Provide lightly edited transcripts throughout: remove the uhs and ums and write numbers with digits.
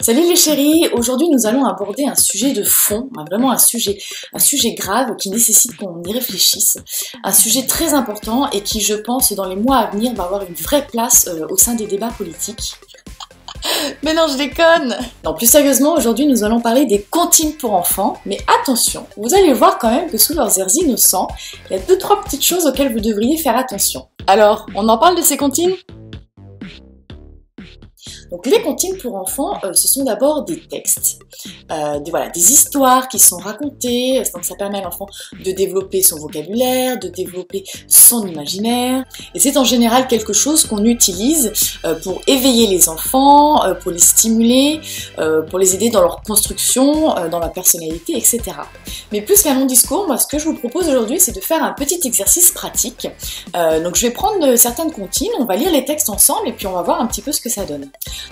Salut les chéris, aujourd'hui nous allons aborder un sujet de fond, vraiment un sujet grave qui nécessite qu'on y réfléchisse, un sujet très important et qui je pense dans les mois à venir va avoir une vraie place au sein des débats politiques. Mais non, je déconne! Non, plus sérieusement, aujourd'hui nous allons parler des comptines pour enfants, mais attention, vous allez voir quand même que sous leurs airs innocents, il y a 2-3 petites choses auxquelles vous devriez faire attention. Alors, on en parle de ces comptines? Donc les comptines pour enfants, ce sont d'abord des textes, des histoires qui sont racontées, donc ça permet à l'enfant de développer son vocabulaire, de développer son imaginaire, et c'est en général quelque chose qu'on utilise pour éveiller les enfants, pour les stimuler, pour les aider dans leur construction, dans la personnalité, etc. Mais plus qu'un long discours, moi ce que je vous propose aujourd'hui c'est de faire un petit exercice pratique. Donc je vais prendre certaines comptines, on va lire les textes ensemble et puis on va voir un petit peu ce que ça donne.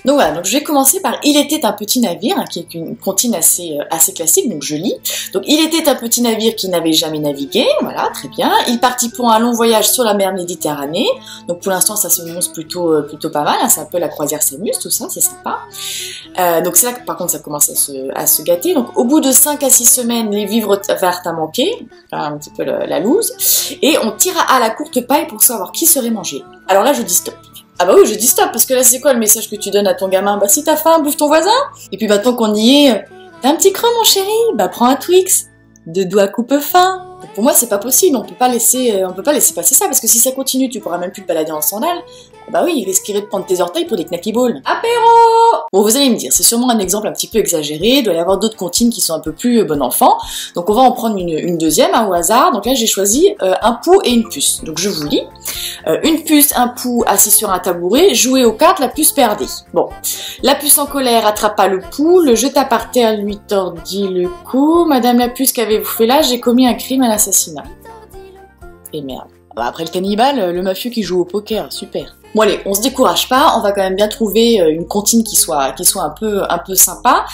Donc voilà, donc je vais commencer par Il était un petit navire, qui est une comptine assez classique, donc je lis. Donc il était un petit navire qui n'avait jamais navigué, voilà, très bien. Il partit pour un long voyage sur la mer Méditerranée. Donc pour l'instant ça s'annonce plutôt pas mal, hein, c'est un peu la croisière s'amuse, tout ça, c'est sympa. Donc c'est là que par contre ça commence à se gâter. Donc au bout de 5 à 6 semaines, les vivres vinrent à manquer, un petit peu la loose, et on tira à la courte paille pour savoir qui serait mangé. Alors là je dis stop. Ah bah oui, je dis stop, parce que là c'est quoi le message que tu donnes à ton gamin? Bah si t'as faim, bouffe ton voisin. Et puis bah tant qu'on y est, t'as un petit creux mon chéri? Bah prends un Twix, 2 doigts coupe fin. Pour moi c'est pas possible, on peut pas laisser passer ça, parce que si ça continue, tu pourras même plus te balader en sandales. Bah oui, il risquerait de prendre tes orteils pour des knacky balls. Apéro! Bon, vous allez me dire, c'est sûrement un exemple un petit peu exagéré, il doit y avoir d'autres comptines qui sont un peu plus bon enfant. Donc on va en prendre une deuxième, au hasard. Donc là j'ai choisi un pou et une puce. Donc je vous lis. Une puce, un pou assis sur un tabouret, jouer aux cartes, la puce perdait. Bon, la puce en colère attrapa le pou, le jeta par terre, lui tordit le cou. Madame la puce, qu'avez-vous fait là? J'ai commis un crime, un assassinat. Et merde. Bah après le cannibale, le mafieux qui joue au poker, super. Bon allez, on se décourage pas, on va quand même bien trouver une comptine qui soit un peu sympa.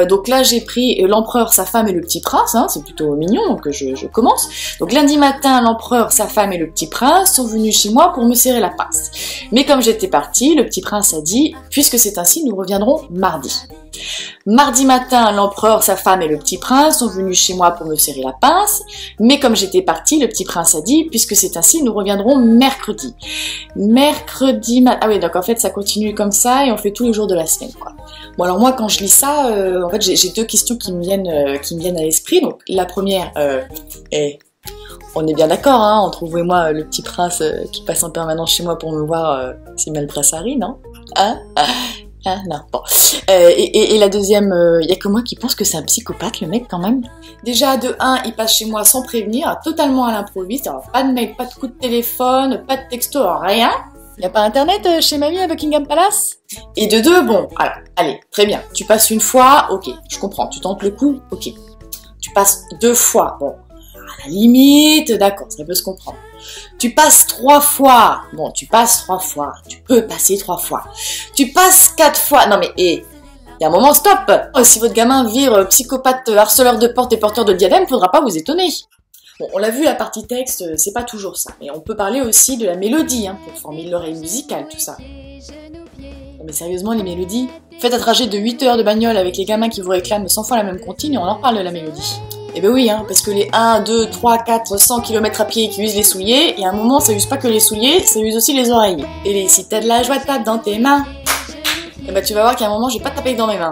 Donc là j'ai pris l'empereur, sa femme et le petit prince, hein, c'est plutôt mignon, donc je commence. Donc lundi matin, l'empereur, sa femme et le petit prince sont venus chez moi pour me serrer la pince. Mais comme j'étais partie, le petit prince a dit, puisque c'est ainsi, nous reviendrons mardi. Mardi matin, l'empereur, sa femme et le petit prince sont venus chez moi pour me serrer la pince, mais comme j'étais partie, le petit prince a dit, puisque c'est ainsi, nous reviendrons mercredi. Ah oui, donc en fait ça continue comme ça et on fait tous les jours de la semaine, quoi. Bon alors moi quand je lis ça, en fait j'ai 2 questions qui me viennent à l'esprit. Donc la première on est bien d'accord, hein, entre vous et moi, le petit prince qui passe en permanence chez moi pour me voir, c'est mal Harry, non? Hein? Ah non, bon. Et la deuxième, y a que moi qui pense que c'est un psychopathe, le mec, quand même. Déjà, de 1, il passe chez moi sans prévenir, totalement à l'improviste, alors pas de mail, pas de coup de téléphone, pas de texto, rien. Y a pas internet chez mamie à Buckingham Palace? Et de 2, bon, alors, allez, très bien, tu passes une fois, ok, je comprends, tu tentes le coup, ok. Tu passes 2 fois, bon, à la limite, d'accord, ça peut se comprendre. Tu passes 3 fois, bon, tu passes 3 fois, tu peux passer 3 fois. Tu passes 4 fois, non mais, il y a un moment, stop! Si votre gamin vire psychopathe, harceleur de porte et porteur de diadème, faudra pas vous étonner. Bon, on l'a vu, la partie texte, c'est pas toujours ça. Mais on peut parler aussi de la mélodie, hein, pour former l'oreille musicale, tout ça. Non mais sérieusement, les mélodies? Faites un trajet de 8 heures de bagnole avec les gamins qui vous réclament 100 fois la même comptine et on en parle de la mélodie. Eh ben oui, hein, parce que les 1, 2, 3, 4, 100 km à pied qui usent les souliers, et à un moment ça use pas que les souliers, ça use aussi les oreilles. Et si t'as de la joie, tape dans tes mains. Et ben tu vas voir qu'à un moment j'ai pas tapé dans mes mains.